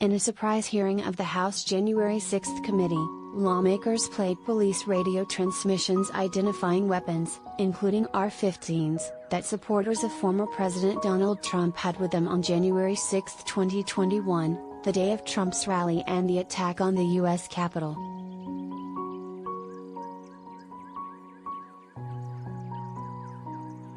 In a surprise hearing of the House January 6 committee, lawmakers played police radio transmissions identifying weapons, including R-15s, that supporters of former President Donald Trump had with them on January 6, 2021, the day of Trump's rally and the attack on the U.S. Capitol.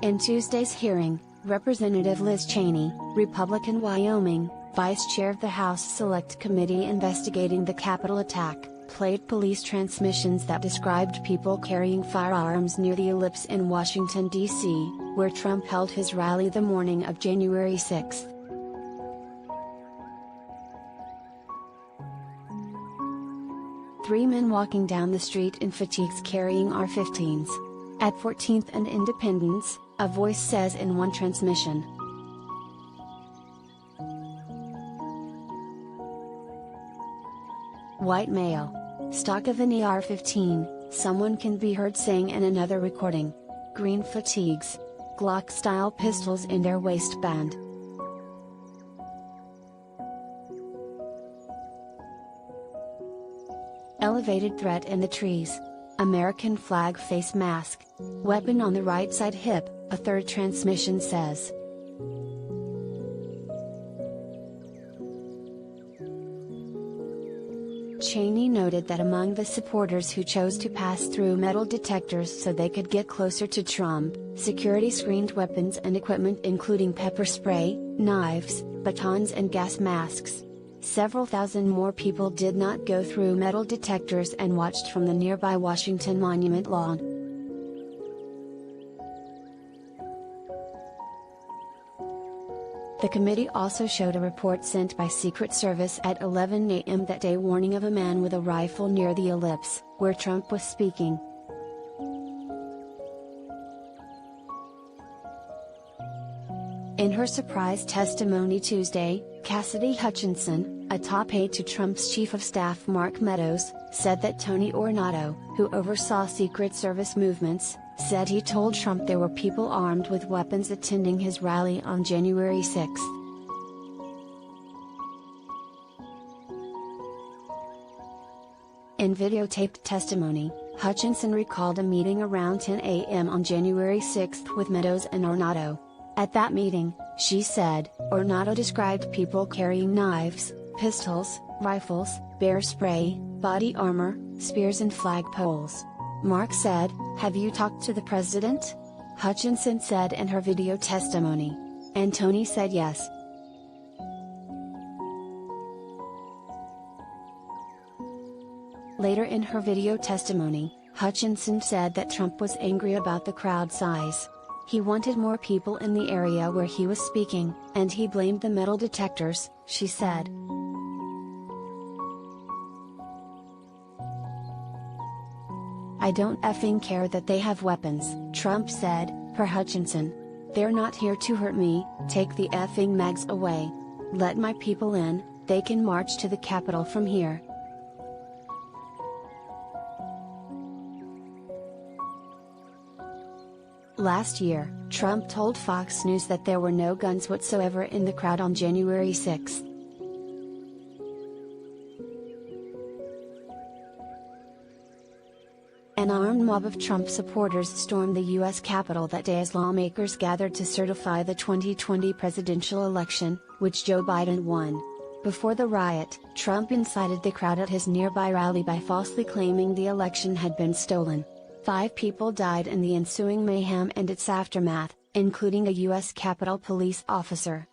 In Tuesday's hearing, Representative Liz Cheney, Republican Wyoming, Vice Chair of the House Select Committee investigating the Capitol attack, played police transmissions that described people carrying firearms near the Ellipse in Washington, D.C., where Trump held his rally the morning of January 6. Three men walking down the street in fatigues carrying R-15s. At 14th and Independence, a voice says in one transmission. White male. Stock of an AR-15, someone can be heard saying in another recording. Green fatigues. Glock-style pistols in their waistband. Elevated threat in the trees. American flag face mask. Weapon on the right side hip, a third transmission says. Cheney noted that among the supporters who chose to pass through metal detectors so they could get closer to Trump, security screened weapons and equipment including pepper spray, knives, batons and gas masks. Several thousand more people did not go through metal detectors and watched from the nearby Washington Monument lawn. The committee also showed a report sent by Secret Service at 11 a.m. that day warning of a man with a rifle near the Ellipse, where Trump was speaking. In her surprise testimony Tuesday, Cassidy Hutchinson, a top aide to Trump's chief of staff Mark Meadows, said that Tony Ornato, who oversaw Secret Service movements, said he told Trump there were people armed with weapons attending his rally on January 6. In videotaped testimony, Hutchinson recalled a meeting around 10 a.m. on January 6 with Meadows and Ornato. At that meeting, she said, Ornato described people carrying knives, pistols, rifles, bear spray, body armor, spears and flagpoles. Mark said, "Have you talked to the president?" Hutchinson said in her video testimony. And Tony said yes. Later in her video testimony, Hutchinson said that Trump was angry about the crowd size. He wanted more people in the area where he was speaking, and he blamed the metal detectors, she said. "I don't effing care that they have weapons," Trump said, per Hutchinson. "They're not here to hurt me, take the effing mags away. Let my people in, they can march to the Capitol from here." Last year, Trump told Fox News that there were no guns whatsoever in the crowd on January 6. An armed mob of Trump supporters stormed the U.S. Capitol that day as lawmakers gathered to certify the 2020 presidential election, which Joe Biden won. Before the riot, Trump incited the crowd at his nearby rally by falsely claiming the election had been stolen. 5 people died in the ensuing mayhem and its aftermath, including a U.S. Capitol police officer.